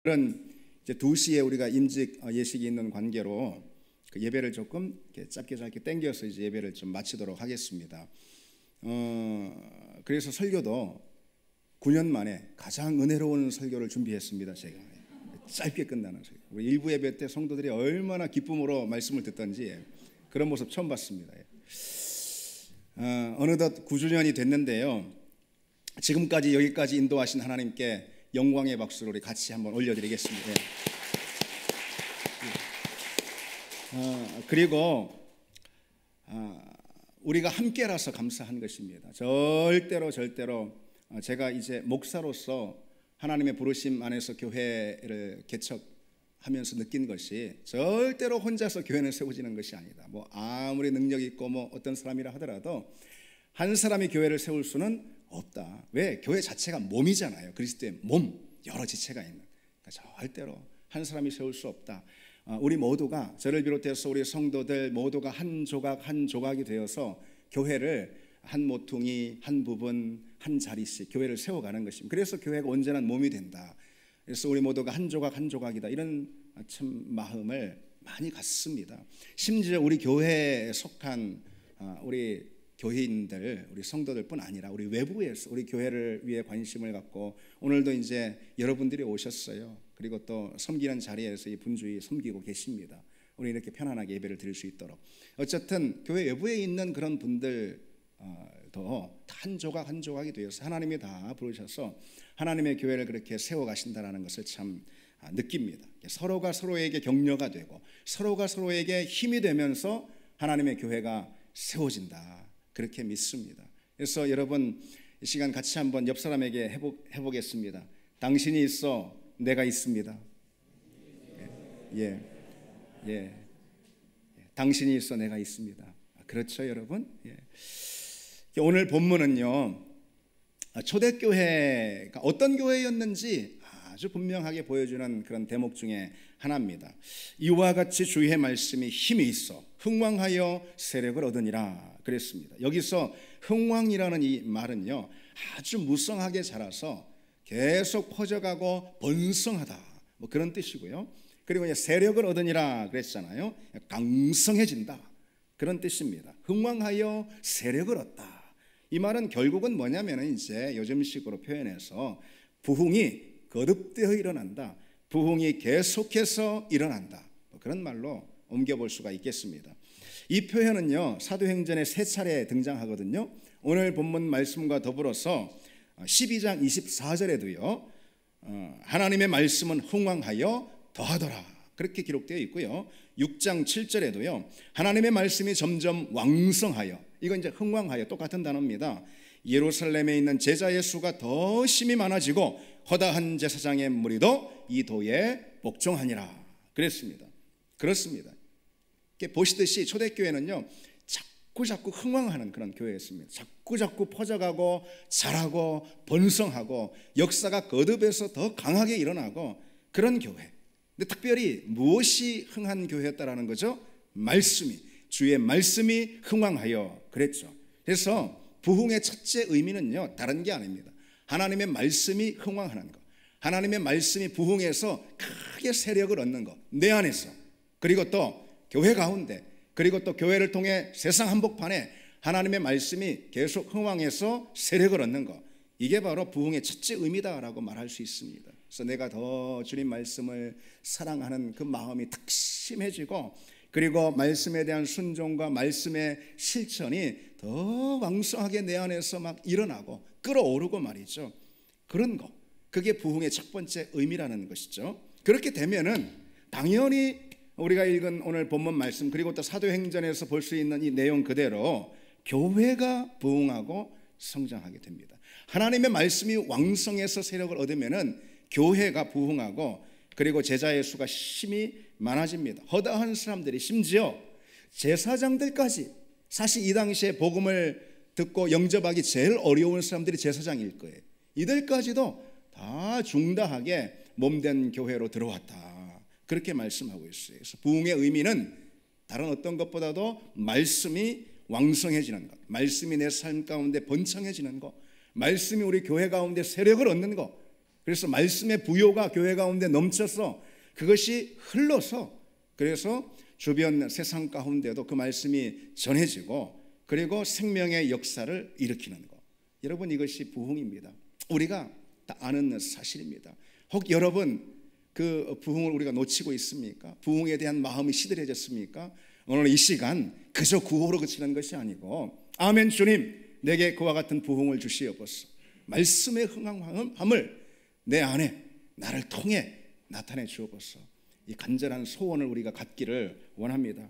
오늘은 이제 2시에 우리가 임직 예식이 있는 관계로 그 예배를 조금 이렇게 짧게 당겨서 이제 예배를 좀 마치도록 하겠습니다. 그래서 설교도 9년 만에 가장 은혜로운 설교를 준비했습니다. 제가 짧게 끝나는 설교. 우리 일부 예배 때 성도들이 얼마나 기쁨으로 말씀을 듣던지 그런 모습 처음 봤습니다. 어느덧 9주년이 됐는데요. 지금까지 여기까지 인도하신 하나님께 영광의 박수를 우리 같이 한번 올려드리겠습니다. 그리고 우리가 함께라서 감사한 것입니다. 절대로 제가 이제 목사로서 하나님의 부르심 안에서 교회를 개척하면서 느낀 것이 절대로 혼자서 교회는 세워지는 것이 아니다. 뭐 아무리 능력 있고 뭐 어떤 사람이라 하더라도 한 사람이 교회를 세울 수는 없다. 왜? 교회 자체가 몸이잖아요. 그리스도의 몸, 여러 지체가 있는. 그러니까 절대로 한 사람이 세울 수 없다. 우리 모두가, 저를 비롯해서 우리 성도들 모두가 한 조각이 되어서 교회를 한 모퉁이, 한 부분, 한 자리씩 교회를 세워가는 것입니다. 그래서 교회가 온전한 몸이 된다. 그래서 우리 모두가 한 조각이다. 이런 참 마음을 많이 갖습니다. 심지어 우리 교회에 속한 우리 교회인들, 우리 성도들뿐 아니라 우리 외부에서 우리 교회를 위해 관심을 갖고 오늘도 이제 여러분들이 오셨어요. 그리고 또 섬기는 자리에서 이 분주히 섬기고 계십니다. 우리 이렇게 편안하게 예배를 드릴 수 있도록. 어쨌든 교회 외부에 있는 그런 분들도 한 조각이 되어서 하나님이 다 부르셔서 하나님의 교회를 그렇게 세워가신다는 것을 참 느낍니다. 서로가 서로에게 격려가 되고 서로가 서로에게 힘이 되면서 하나님의 교회가 세워진다. 그렇게 믿습니다. 그래서 여러분 이 시간 같이 한번 옆 사람에게 해보겠습니다. 당신이 있어 내가 있습니다. 예. 당신이 있어 내가 있습니다. 그렇죠, 여러분? 예. 오늘 본문은요, 초대교회가 어떤 교회였는지 아주 분명하게 보여주는 그런 대목 중에 하나입니다. 이와 같이 주의 말씀이 힘이 있어 흥왕하여 세력을 얻으니라 그랬습니다. 여기서 흥왕이라는 이 말은요, 아주 무성하게 자라서 계속 퍼져가고 번성하다, 뭐 그런 뜻이고요. 그리고 이제 세력을 얻으니라 그랬잖아요. 강성해진다, 그런 뜻입니다. 흥왕하여 세력을 얻다. 이 말은 결국은 뭐냐면은 이제 요즘식으로 표현해서 부흥이 거듭되어 일어난다, 부흥이 계속해서 일어난다, 뭐 그런 말로 옮겨볼 수가 있겠습니다. 이 표현은요, 사도행전에 3차례 등장하거든요. 오늘 본문 말씀과 더불어서 12장 24절에도요 하나님의 말씀은 흥왕하여 더하더라, 그렇게 기록되어 있고요. 6장 7절에도요 하나님의 말씀이 점점 왕성하여, 이건 이제 흥왕하여 똑같은 단어입니다. 예루살렘에 있는 제자의 수가 더 심히 많아지고 허다한 제사장의 무리도 이 도에 복종하니라 그랬습니다. 그렇습니다. 보시듯이 초대교회는요 자꾸 흥왕하는 그런 교회였습니다. 자꾸 퍼져가고 자라고 번성하고 역사가 거듭해서 더 강하게 일어나고 그런 교회. 근데 특별히 무엇이 흥한 교회였다라는 거죠? 말씀이, 주의 말씀이 흥왕하여 그랬죠. 그래서 부흥의 첫째 의미는요 다른 게 아닙니다. 하나님의 말씀이 흥왕하는 것, 하나님의 말씀이 부흥해서 크게 세력을 얻는 것, 내 안에서, 그리고 또 교회 가운데, 그리고 또 교회를 통해 세상 한복판에 하나님의 말씀이 계속 흥왕해서 세력을 얻는 것, 이게 바로 부흥의 첫째 의미다라고 말할 수 있습니다. 그래서 내가 더 주님 말씀을 사랑하는 그 마음이 탁심해지고, 그리고 말씀에 대한 순종과 말씀의 실천이 더 왕성하게 내 안에서 막 일어나고 끌어오르고 말이죠. 그런 거, 그게 부흥의 첫 번째 의미라는 것이죠. 그렇게 되면은 당연히 우리가 읽은 오늘 본문 말씀, 그리고 또 사도행전에서 볼 수 있는 이 내용 그대로 교회가 부흥하고 성장하게 됩니다. 하나님의 말씀이 왕성해서 세력을 얻으면은 교회가 부흥하고, 그리고 제자의 수가 심히 많아집니다. 허다한 사람들이, 심지어 제사장들까지, 사실 이 당시에 복음을 듣고 영접하기 제일 어려운 사람들이 제사장일 거예요. 이들까지도 다 중다하게 몸된 교회로 들어왔다, 그렇게 말씀하고 있어요. 그래서 부흥의 의미는 다른 어떤 것보다도 말씀이 왕성해지는 것, 말씀이 내 삶 가운데 번창해지는 것, 말씀이 우리 교회 가운데 세력을 얻는 것, 그래서 말씀의 부요가 교회 가운데 넘쳐서 그것이 흘러서 그래서 주변 세상 가운데도 그 말씀이 전해지고 그리고 생명의 역사를 일으키는 것. 여러분 이것이 부흥입니다. 우리가 다 아는 사실입니다. 혹 여러분 그 부흥을 우리가 놓치고 있습니까? 부흥에 대한 마음이 시들해졌습니까? 오늘 이 시간 그저 구호로 그치는 것이 아니고 아멘 주님 내게 그와 같은 부흥을 주시옵소서. 말씀의 흥황함을 내 안에 나를 통해 나타내 주옵소서. 이 간절한 소원을 우리가 갖기를 원합니다.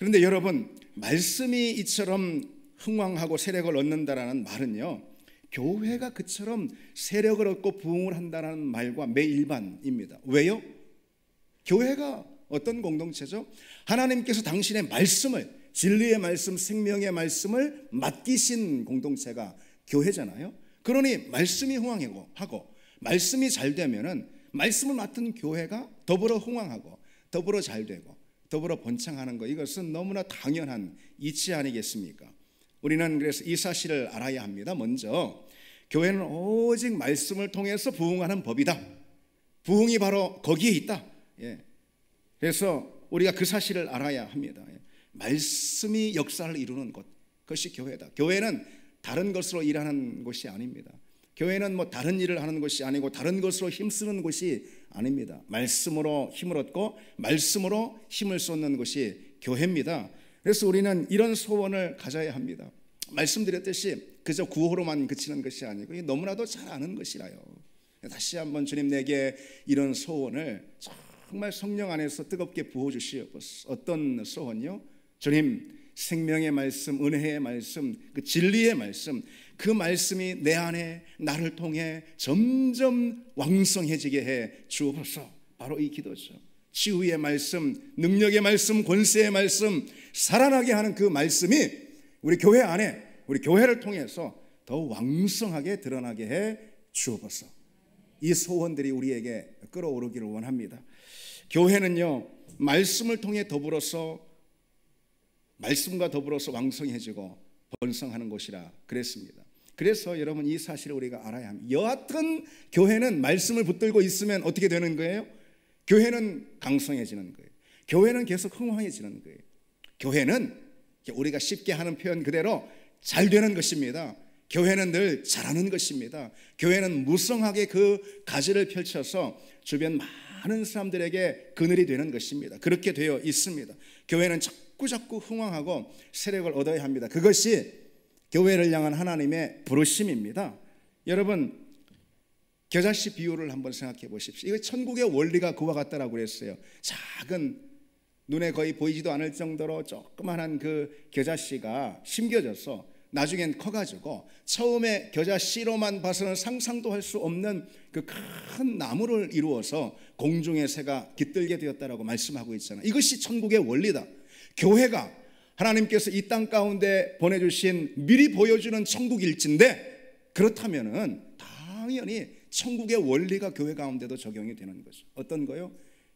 그런데 여러분 말씀이 이처럼 흥왕하고 세력을 얻는다라는 말은요 교회가 그처럼 세력을 얻고 부흥을 한다는 말과 매일반입니다. 왜요? 교회가 어떤 공동체죠? 하나님께서 당신의 말씀을 진리의 말씀, 생명의 말씀을 맡기신 공동체가 교회잖아요. 그러니 말씀이 흥왕하고 말씀이 잘 되면은 말씀을 맡은 교회가 더불어 흥왕하고 더불어 잘 되고 더불어 번창하는 것, 이것은 너무나 당연한 이치 아니겠습니까? 우리는 그래서 이 사실을 알아야 합니다. 먼저 교회는 오직 말씀을 통해서 부흥하는 법이다. 부흥이 바로 거기에 있다. 그래서 우리가 그 사실을 알아야 합니다. 말씀이 역사를 이루는 것, 그것이 교회다. 교회는 다른 것으로 일하는 곳이 아닙니다. 교회는 뭐 다른 일을 하는 것이 아니고 다른 것으로 힘쓰는 곳이 아닙니다. 말씀으로 힘을 얻고 말씀으로 힘을 쏟는 것이 교회입니다. 그래서 우리는 이런 소원을 가져야 합니다. 말씀드렸듯이 그저 구호로만 그치는 것이 아니고 너무나도 잘 아는 것이라요. 다시 한번 주님 내게 이런 소원을 정말 성령 안에서 뜨겁게 부어주시옵소서. 어떤 소원요? 주님 생명의 말씀, 은혜의 말씀, 그 진리의 말씀, 그 말씀이 내 안에 나를 통해 점점 왕성해지게 해 주옵소서. 바로 이 기도죠. 치유의 말씀, 능력의 말씀, 권세의 말씀, 살아나게 하는 그 말씀이 우리 교회 안에, 우리 교회를 통해서 더 왕성하게 드러나게 해 주옵소서. 이 소원들이 우리에게 끌어오르기를 원합니다. 교회는요 말씀을 통해 더불어서 말씀과 더불어서 왕성해지고 번성하는 곳이라 그랬습니다. 그래서 여러분 이 사실을 우리가 알아야 합니다. 여하튼 교회는 말씀을 붙들고 있으면 어떻게 되는 거예요? 교회는 강성해지는 거예요. 교회는 계속 흥황해지는 거예요. 교회는 우리가 쉽게 하는 표현 그대로 잘 되는 것입니다. 교회는 늘 잘하는 것입니다. 교회는 무성하게 그 가지를 펼쳐서 주변 많은 사람들에게 그늘이 되는 것입니다. 그렇게 되어 있습니다. 교회는 자꾸 흥황하고 세력을 얻어야 합니다. 그것이 교회를 향한 하나님의 부르심입니다. 여러분 겨자씨 비유를 한번 생각해 보십시오. 이거 천국의 원리가 그와 같다라고 그랬어요. 작은 눈에 거의 보이지도 않을 정도로 조그만한 그 겨자씨가 심겨져서 나중엔 커가지고 처음에 겨자씨로만 봐서는 상상도 할 수 없는 그 큰 나무를 이루어서 공중의 새가 깃들게 되었다라고 말씀하고 있잖아요. 이것이 천국의 원리다. 교회가 하나님께서 이 땅 가운데 보내주신 미리 보여주는 천국일진데 그렇다면은 당연히 천국의 원리가 교회 가운데도 적용이 되는 거죠. 어떤 거요?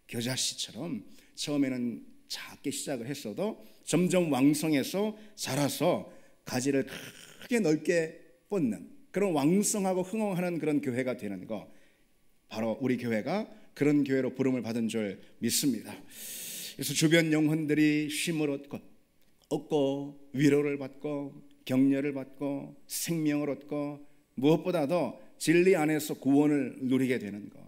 겨자씨처럼 처음에는 작게 시작을 했어도 점점 왕성해서 자라서 가지를 크게 넓게 뻗는 그런 왕성하고 흥황하는 그런 교회가 되는 거, 바로 우리 교회가 그런 교회로 부름을 받은 줄 믿습니다. 그래서 주변 영혼들이 쉼을 얻고 위로를 받고 격려를 받고 생명을 얻고 무엇보다도 진리 안에서 구원을 누리게 되는 것,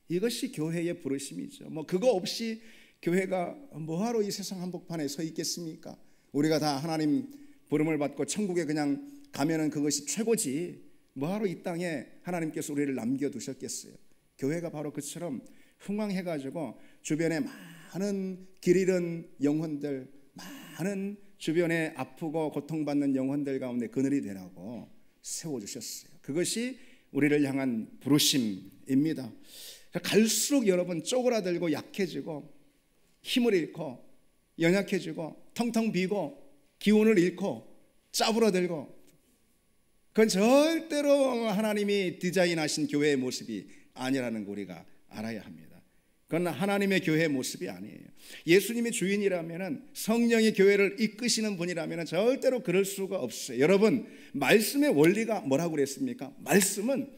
이것이 교회의 부르심이죠. 뭐 그거 없이 교회가 뭐하러 이 세상 한복판에 서 있겠습니까? 우리가 다 하나님 부름을 받고 천국에 그냥 가면은 그것이 최고지, 뭐하러 이 땅에 하나님께서 우리를 남겨두셨겠어요? 교회가 바로 그처럼 흥왕해가지고 주변에 많은 길 잃은 영혼들, 많은 주변에 아프고 고통받는 영혼들 가운데 그늘이 되라고 세워주셨어요. 그것이 우리를 향한 부르심입니다. 갈수록 여러분 쪼그라들고 약해지고 힘을 잃고 연약해지고 텅텅 비고 기운을 잃고 짜부러들고, 그건 절대로 하나님이 디자인하신 교회의 모습이 아니라는 거 우리가 알아야 합니다. 그건 하나님의 교회의 모습이 아니에요. 예수님이 주인이라면, 성령이 교회를 이끄시는 분이라면 절대로 그럴 수가 없어요. 여러분 말씀의 원리가 뭐라고 그랬습니까? 말씀은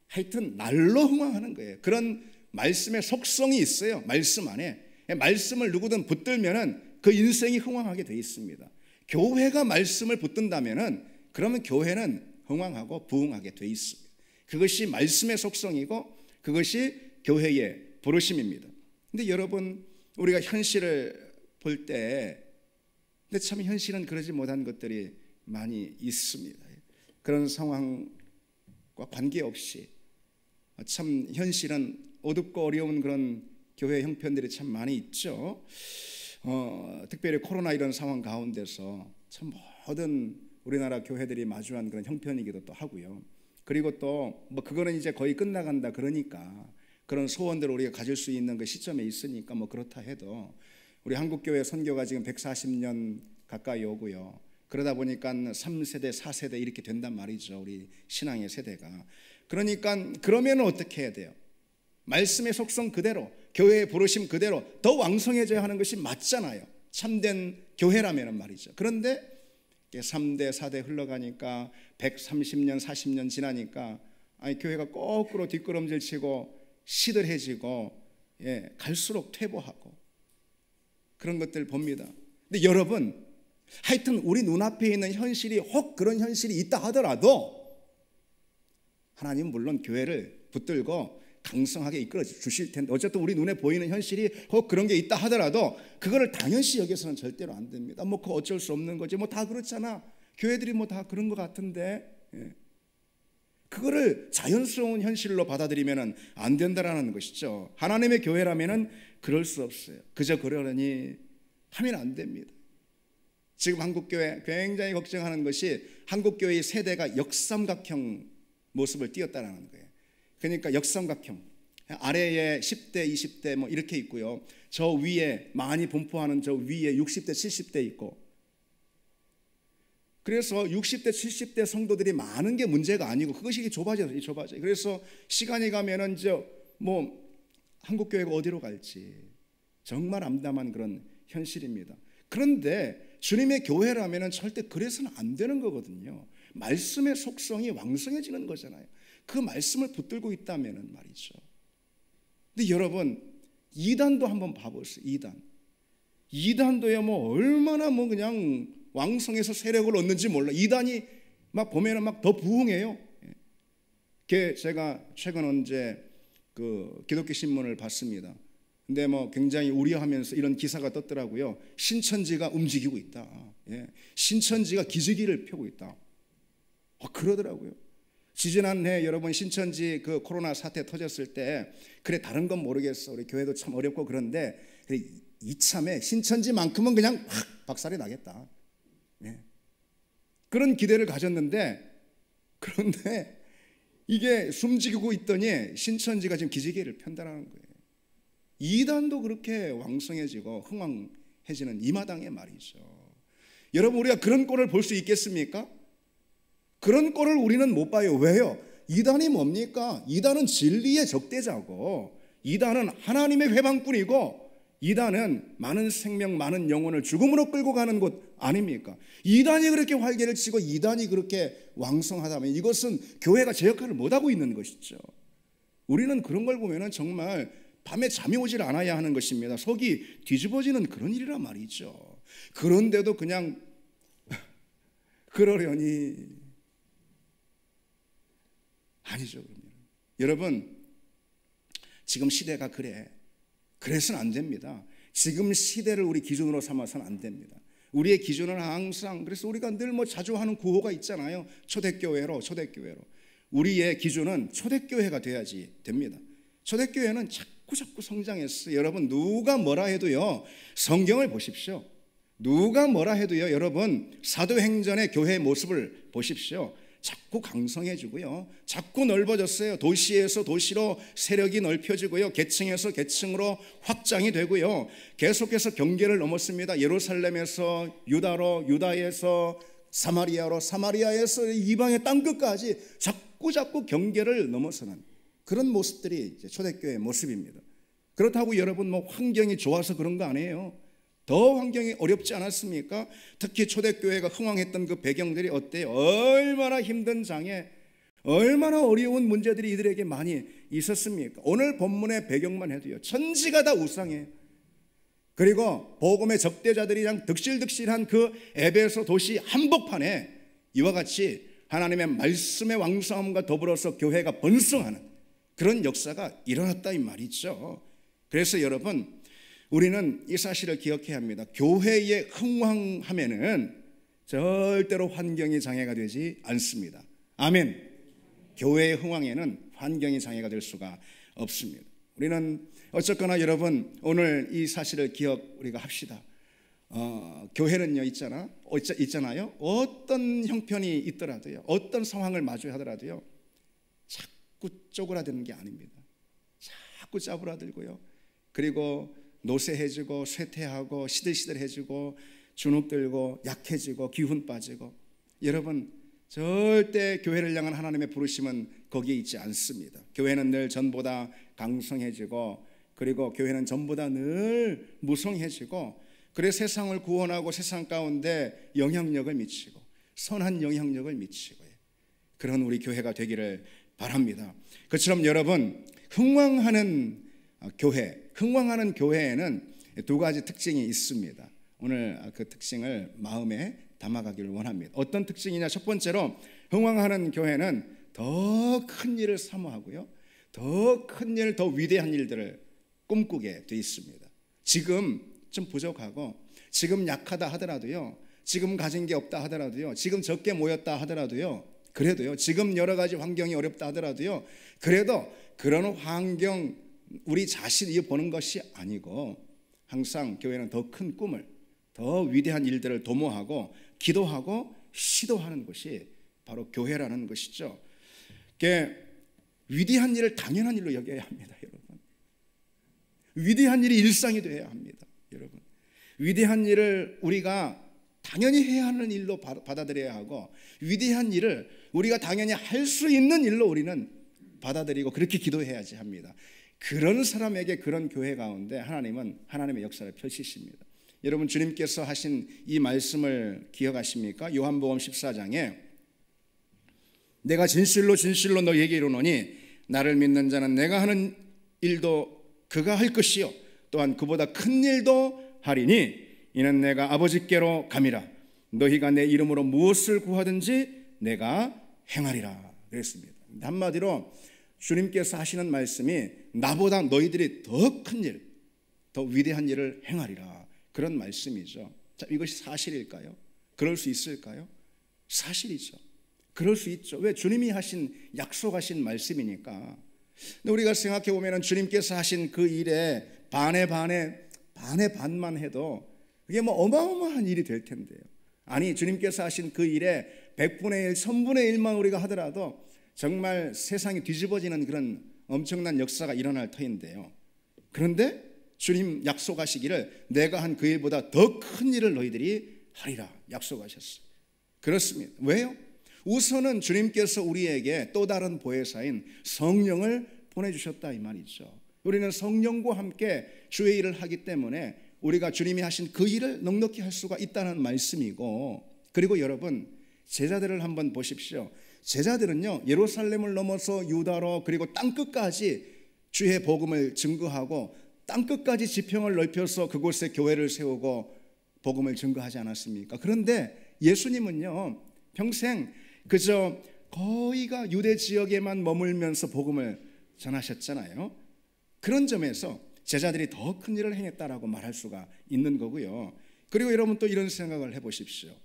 하여튼 날로 흥황하는 거예요. 그런 말씀의 속성이 있어요. 말씀 안에. 말씀을 누구든 붙들면은 그 인생이 흥황하게 돼 있습니다. 교회가 말씀을 붙든다면은 그러면 교회는 흥황하고 부흥하게 돼 있습니다. 그것이 말씀의 속성이고 그것이 교회의 부르심입니다. 근데 여러분, 우리가 현실을 볼 때 근데 참 현실은 그러지 못한 것들이 많이 있습니다. 그런 상황과 관계없이 참 현실은 어둡고 어려운 그런 교회 형편들이 참 많이 있죠. 특별히 코로나 이런 상황 가운데서 참 모든 우리나라 교회들이 마주한 그런 형편이기도 또 하고요. 그리고 또 뭐 그거는 이제 거의 끝나간다 그러니까 그런 소원들을 우리가 가질 수 있는 그 시점에 있으니까 뭐 그렇다 해도 우리 한국교회 선교가 지금 140년 가까이 오고요. 그러다 보니까 3세대, 4세대 이렇게 된단 말이죠. 우리 신앙의 세대가. 그러니까 그러면 어떻게 해야 돼요? 말씀의 속성 그대로, 교회의 부르심 그대로 더 왕성해져야 하는 것이 맞잖아요. 참된 교회라면 말이죠. 그런데 3대, 4대 흘러가니까 130년, 40년 지나니까 교회가 거꾸로 뒷걸음질 치고 시들해지고 갈수록 퇴보하고 그런 것들 봅니다. 근데 여러분, 하여튼 우리 눈앞에 있는 현실이 혹 그런 현실이 있다 하더라도 하나님 물론 교회를 붙들고 강성하게 이끌어 주실 텐데 어쨌든 우리 눈에 보이는 현실이 혹 그런 게 있다 하더라도 그거를 당연시 여겨서는 절대로 안 됩니다. 뭐 그거 어쩔 수 없는 거지. 뭐 다 그렇잖아. 교회들이 뭐 다 그런 것 같은데. 그거를 자연스러운 현실로 받아들이면 안 된다라는 것이죠. 하나님의 교회라면은 그럴 수 없어요. 그저 그러려니 하면 안 됩니다. 지금 한국교회 굉장히 걱정하는 것이 한국교회의 세대가 역삼각형 모습을 띄었다라는 거예요. 그러니까 역삼각형, 아래에 10대, 20대 뭐 이렇게 있고요. 저 위에 많이 분포하는 저 위에 60대, 70대 있고. 그래서 60대, 70대 성도들이 많은 게 문제가 아니고 그것이 좁아져요. 그래서 시간이 가면은 뭐 한국교회가 어디로 갈지 정말 암담한 그런 현실입니다. 그런데 주님의 교회라면 절대 그래서는 안 되는 거거든요. 말씀의 속성이 왕성해지는 거잖아요. 그 말씀을 붙들고 있다면 말이죠. 근데 여러분, 이단도 한번 봐보세요. 이단도요 뭐 얼마나 뭐 그냥 왕성해서 세력을 얻는지 몰라. 이단이 막 보면은 막 더 부흥해요. 제가 최근 언제 그 기독교 신문을 봤습니다. 근데 뭐 굉장히 우려하면서 이런 기사가 떴더라고요. 신천지가 움직이고 있다. 신천지가 기지개를 펴고 있다. 그러더라고요. 지지난해 여러분 신천지 그 코로나 사태 터졌을 때 그래 다른 건 모르겠어. 우리 교회도 참 어렵고 그런데 그래, 이참에 신천지만큼은 그냥 확 박살이 나겠다. 그런 기대를 가졌는데 그런데 이게 숨지고 있더니 신천지가 지금 기지개를 편다라는 거예요. 이단도 그렇게 왕성해지고 흥왕해지는 이 마당에 말이죠. 여러분 우리가 그런 꼴을 볼 수 있겠습니까? 그런 꼴을 우리는 못 봐요. 왜요? 이단이 뭡니까? 이단은 진리의 적대자고 이단은 하나님의 회방꾼이고 이단은 많은 생명, 많은 영혼을 죽음으로 끌고 가는 곳 아닙니까? 이단이 그렇게 활개를 치고 이단이 그렇게 왕성하다면 이것은 교회가 제 역할을 못하고 있는 것이죠. 우리는 그런 걸 보면 정말 밤에 잠이 오질 않아야 하는 것입니다. 속이 뒤집어지는 그런 일이란 말이죠. 그런데도 그냥 그러려니 아니죠. 그러면. 여러분 지금 시대가 그래서는 안 됩니다. 지금 시대를 우리 기준으로 삼아서는 안 됩니다. 우리의 기준은 항상 그래서 우리가 늘 뭐 자주 하는 구호가 있잖아요. 초대교회로 우리의 기준은 초대교회가 돼야지 됩니다. 초대교회는 자꾸 성장했어요. 여러분 누가 뭐라 해도요 성경을 보십시오. 누가 뭐라 해도요 여러분 사도행전의 교회의 모습을 보십시오. 자꾸 강성해지고요. 자꾸 넓어졌어요. 도시에서 도시로 세력이 넓혀지고요. 계층에서 계층으로 확장이 되고요. 계속해서 경계를 넘었습니다. 예루살렘에서 유다로, 유다에서 사마리아로, 사마리아에서 이방의 땅끝까지 자꾸 경계를 넘어서는 그런 모습들이 이제 초대교회의 모습입니다. 그렇다고 여러분 뭐 환경이 좋아서 그런 거 아니에요. 더 환경이 어렵지 않았습니까? 특히 초대교회가 흥왕했던 그 배경들이 어때요? 얼마나 힘든 장에 얼마나 어려운 문제들이 이들에게 많이 있었습니까? 오늘 본문의 배경만 해도요, 천지가 다 우상이에요. 그리고 복음의 적대자들이 그냥 득실득실한 그 에베소 도시 한복판에 이와 같이 하나님의 말씀의 왕성함과 더불어서 교회가 번성하는 그런 역사가 일어났다 이 말이죠. 그래서 여러분, 우리는 이 사실을 기억해야 합니다. 교회의 흥왕하면은 절대로 환경이 장애가 되지 않습니다. 아멘. 교회의 흥왕에는 환경이 장애가 될 수가 없습니다. 우리는 어쨌거나 여러분, 오늘 이 사실을 우리가 합시다. 교회는요 있잖아요. 어떤 형편이 있더라도요, 어떤 상황을 마주하더라도요, 자꾸 쪼그라드는 게 아닙니다. 자꾸 짜부라들고요, 그리고 노쇠해지고 쇠퇴하고 시들시들해지고 주눅들고 약해지고 기운 빠지고, 여러분 절대 교회를 향한 하나님의 부르심은 거기에 있지 않습니다. 교회는 늘 전보다 강성해지고, 그리고 교회는 전보다 늘 무성해지고, 그래서 세상을 구원하고 세상 가운데 영향력을 미치고 선한 영향력을 미치고, 그런 우리 교회가 되기를 바랍니다. 그처럼 여러분, 흥왕하는 교회에는 두 가지 특징이 있습니다. 오늘 그 특징을 마음에 담아가기를 원합니다. 어떤 특징이냐? 첫 번째로, 흥왕하는 교회는 더 큰 일을 사모하고요, 더 큰 일, 더 위대한 일들을 꿈꾸게 돼 있습니다. 지금 좀 부족하고, 지금 약하다 하더라도요, 지금 가진 게 없다 하더라도요, 지금 적게 모였다 하더라도요, 그래도요, 지금 여러 가지 환경이 어렵다 하더라도요, 그래도 그런 환경 우리 자신이 보는 것이 아니고, 항상 교회는 더 큰 꿈을, 더 위대한 일들을 도모하고 기도하고 시도하는 것이 바로 교회라는 것이죠. 위대한 일을 당연한 일로 여겨야 합니다, 여러분. 위대한 일이 일상이 되어야 합니다, 여러분. 위대한 일을 우리가 당연히 해야 하는 일로 받아들여야 하고, 위대한 일을 우리가 당연히 할 수 있는 일로 우리는 받아들이고 그렇게 기도해야지 합니다. 그런 사람에게, 그런 교회 가운데 하나님은 하나님의 역사를 펼치십니다. 여러분, 주님께서 하신 이 말씀을 기억하십니까? 요한복음 14장에 내가 진실로 진실로 너희에게 이르노니 나를 믿는 자는 내가 하는 일도 그가 할 것이요 또한 그보다 큰 일도 하리니 이는 내가 아버지께로 감이라. 너희가 내 이름으로 무엇을 구하든지 내가 행하리라 그랬습니다. 한마디로 주님께서 하시는 말씀이 나보다 너희들이 더 큰 일, 더 위대한 일을 행하리라, 그런 말씀이죠. 자, 이것이 사실일까요? 그럴 수 있을까요? 사실이죠. 그럴 수 있죠. 왜? 주님이 하신, 약속하신 말씀이니까. 근데 우리가 생각해 보면 주님께서 하신 그 일에 반에 반만 해도 그게 뭐 어마어마한 일이 될 텐데요. 아니, 주님께서 하신 그 일에 100분의 1, 1000분의 1만 우리가 하더라도 정말 세상이 뒤집어지는 그런 엄청난 역사가 일어날 터인데요. 그런데 주님 약속하시기를 내가 한 그 일보다 더 큰 일을 너희들이 하리라 약속하셨어요. 그렇습니다. 왜요? 우선은 주님께서 우리에게 또 다른 보혜사인 성령을 보내주셨다 이 말이죠. 우리는 성령과 함께 주의 일을 하기 때문에 우리가 주님이 하신 그 일을 넉넉히 할 수가 있다는 말씀이고, 그리고 여러분, 제자들을 한번 보십시오. 제자들은요, 예루살렘을 넘어서 유다로 그리고 땅끝까지 주의 복음을 증거하고 땅끝까지 지평을 넓혀서 그곳에 교회를 세우고 복음을 증거하지 않았습니까? 그런데 예수님은요, 평생 그저 거의가 유대 지역에만 머물면서 복음을 전하셨잖아요. 그런 점에서 제자들이 더 큰 일을 행했다라고 말할 수가 있는 거고요. 그리고 여러분 또 이런 생각을 해보십시오.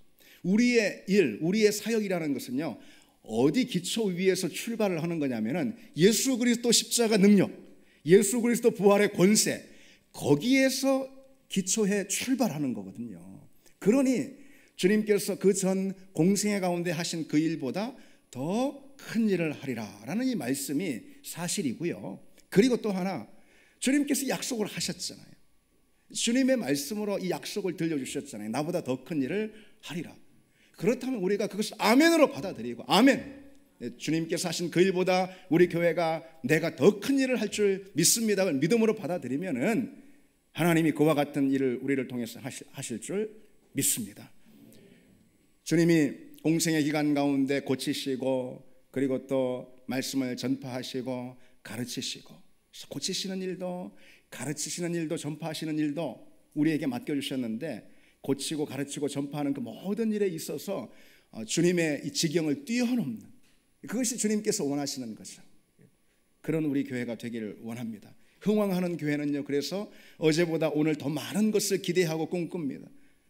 우리의 일, 우리의 사역이라는 것은요, 어디 기초 위에서 출발을 하는 거냐면은 예수 그리스도 십자가 능력, 예수 그리스도 부활의 권세, 거기에서 기초해 출발하는 거거든요. 그러니 주님께서 그 전 공생애 가운데 하신 그 일보다 더 큰 일을 하리라라는 이 말씀이 사실이고요. 그리고 또 하나, 주님께서 약속을 하셨잖아요. 주님의 말씀으로 이 약속을 들려주셨잖아요. 나보다 더 큰 일을 하리라. 그렇다면 우리가 그것을 아멘으로 받아들이고, 아멘, 주님께서 하신 그 일보다 우리 교회가 내가 더 큰 일을 할 줄 믿습니다를 믿음으로 받아들이면은 하나님이 그와 같은 일을 우리를 통해서 하실 줄 믿습니다. 주님이 공생의 기간 가운데 고치시고 그리고 또 말씀을 전파하시고 가르치시고 고치시는 일도 가르치시는 일도 전파하시는 일도 우리에게 맡겨주셨는데, 고치고 가르치고 전파하는 그 모든 일에 있어서 주님의 이 지경을 뛰어넘는, 그것이 주님께서 원하시는 거죠. 그런 우리 교회가 되기를 원합니다. 흥왕하는 교회는요, 그래서 어제보다 오늘 더 많은 것을 기대하고 꿈꿉니다.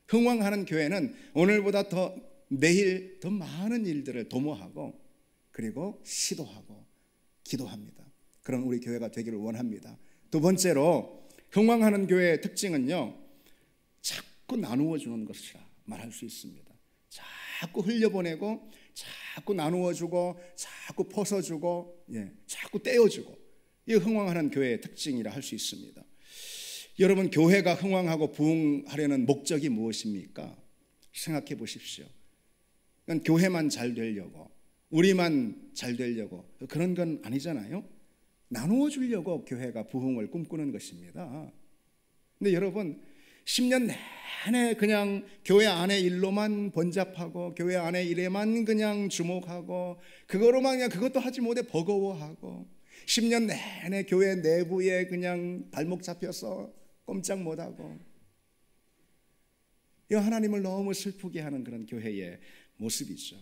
흥왕하는 교회는 오늘보다 더 내일 더 많은 일들을 도모하고 그리고 시도하고 기도합니다. 그런 우리 교회가 되기를 원합니다. 두 번째로 흥왕하는 교회의 특징은요, 자꾸 나누어 주는 것이라 말할 수 있습니다. 자꾸 흘려보내고 자꾸 나누어 주고 자꾸 퍼서주고 자꾸 떼어주고, 이 흥왕하는 교회의 특징이라 할 수 있습니다. 여러분, 교회가 흥왕하고 부흥하려는 목적이 무엇입니까? 생각해 보십시오. 그건 교회만 잘 되려고, 우리만 잘 되려고 그런 건 아니잖아요. 나누어 주려고 교회가 부흥을 꿈꾸는 것입니다. 근데 여러분, 10년 내내 그냥 교회 안의 일로만 번잡하고 교회 안의 일에만 그냥 주목하고 그거로만 그냥 그것도 하지 못해 버거워하고 10년 내내 교회 내부에 그냥 발목 잡혀서 꼼짝 못하고, 이 하나님을 너무 슬프게 하는 그런 교회의 모습이죠.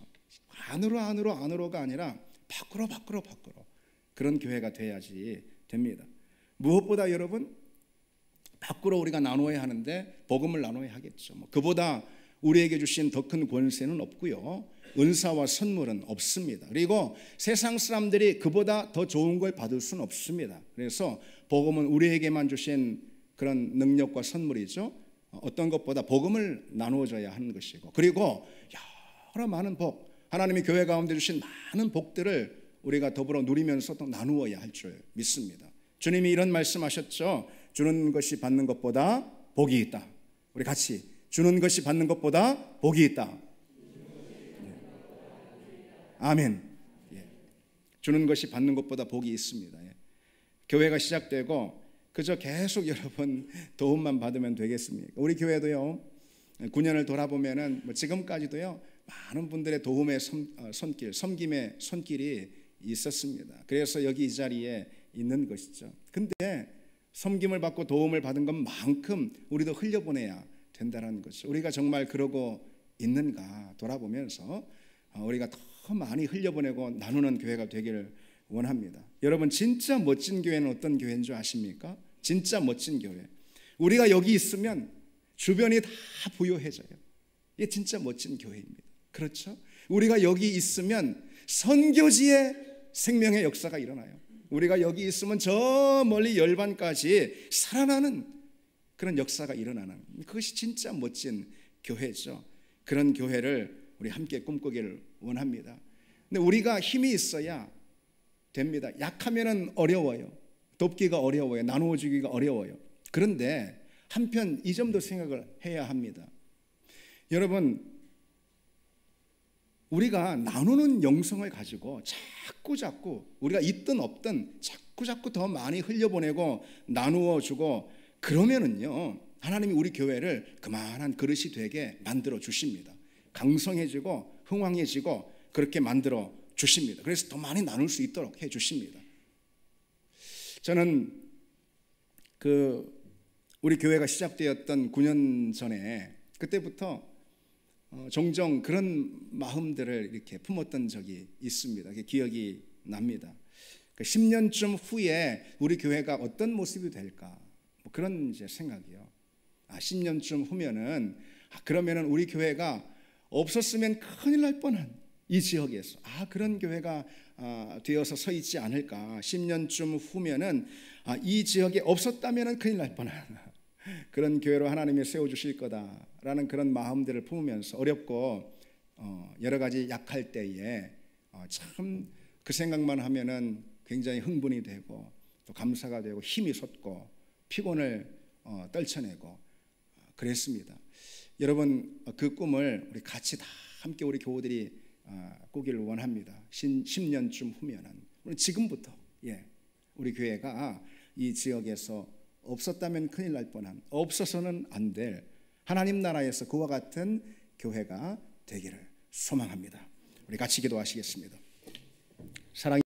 안으로가 아니라 밖으로 그런 교회가 돼야지 됩니다. 무엇보다 여러분, 밖으로 우리가 나눠야 하는데 복음을 나눠야 하겠죠. 그보다 우리에게 주신 더 큰 권세는 없고요, 은사와 선물은 없습니다. 그리고 세상 사람들이 그보다 더 좋은 걸 받을 수는 없습니다. 그래서 복음은 우리에게만 주신 그런 능력과 선물이죠. 어떤 것보다 복음을 나누어줘야 하는 것이고, 그리고 여러 많은 복, 하나님이 교회 가운데 주신 많은 복들을 우리가 더불어 누리면서 또 나누어야 할 줄 믿습니다. 주님이 이런 말씀하셨죠. 주는 것이 받는 것보다 복이 있다. 우리 같이 주는 것이 받는 것보다 복이 있다. 아멘. 주는 것이 받는 것보다 복이 있습니다. 교회가 시작되고 그저 계속 여러분 도움만 받으면 되겠습니까? 우리 교회도요, 9년을 돌아보면은 지금까지도요, 많은 분들의 도움의 손길, 섬김의 손길이 있었습니다. 그래서 여기 이 자리에 있는 것이죠. 근데 섬김을 받고 도움을 받은 것만큼 우리도 흘려보내야 된다는 것이죠. 우리가 정말 그러고 있는가 돌아보면서 우리가 더 많이 흘려보내고 나누는 교회가 되기를 원합니다. 여러분, 진짜 멋진 교회는 어떤 교회인 줄 아십니까? 진짜 멋진 교회, 우리가 여기 있으면 주변이 다 부유해져요. 이게 진짜 멋진 교회입니다. 그렇죠? 우리가 여기 있으면 선교지의 생명의 역사가 일어나요. 우리가 여기 있으면 저 멀리 열반까지 살아나는 그런 역사가 일어나는, 그것이 진짜 멋진 교회죠. 그런 교회를 우리 함께 꿈꾸기를 원합니다. 근데 우리가 힘이 있어야 됩니다. 약하면은 어려워요. 돕기가 어려워요. 나누어 주기가 어려워요. 그런데 한편 이 점도 생각을 해야 합니다. 여러분, 우리가 나누는 영성을 가지고 자꾸 우리가 있든 없든 자꾸 더 많이 흘려보내고 나누어 주고 그러면은요, 하나님이 우리 교회를 그만한 그릇이 되게 만들어 주십니다. 강성해지고 흥왕해지고 그렇게 만들어 주십니다. 그래서 더 많이 나눌 수 있도록 해 주십니다. 저는 우리 교회가 시작되었던 9년 전에 그때부터 종종 그런 마음들을 이렇게 품었던 적이 있습니다. 기억이 납니다. 10년쯤 후에 우리 교회가 어떤 모습이 될까, 그런 이제 생각이요. 10년쯤 후면은 그러면은 우리 교회가 없었으면 큰일 날 뻔한 이 지역에서 그런 교회가 되어서 서 있지 않을까. 10년쯤 후면은 이 지역에 없었다면은 큰일 날 뻔한 그런 교회로 하나님이 세워주실 거다라는 그런 마음들을 품으면서 어렵고 여러 가지 약할 때에 참 그 생각만 하면은 굉장히 흥분이 되고 또 감사가 되고 힘이 솟고 피곤을 떨쳐내고 그랬습니다. 여러분, 그 꿈을 우리 같이 다 함께 우리 교우들이 꾸기를 원합니다. 10년쯤 후면은 지금부터 우리 교회가 이 지역에서 없었다면 큰일 날 뻔한, 없어서는 안 될 하나님 나라에서 그와 같은 교회가 되기를 소망합니다. 우리 같이 기도하시겠습니다. 사랑이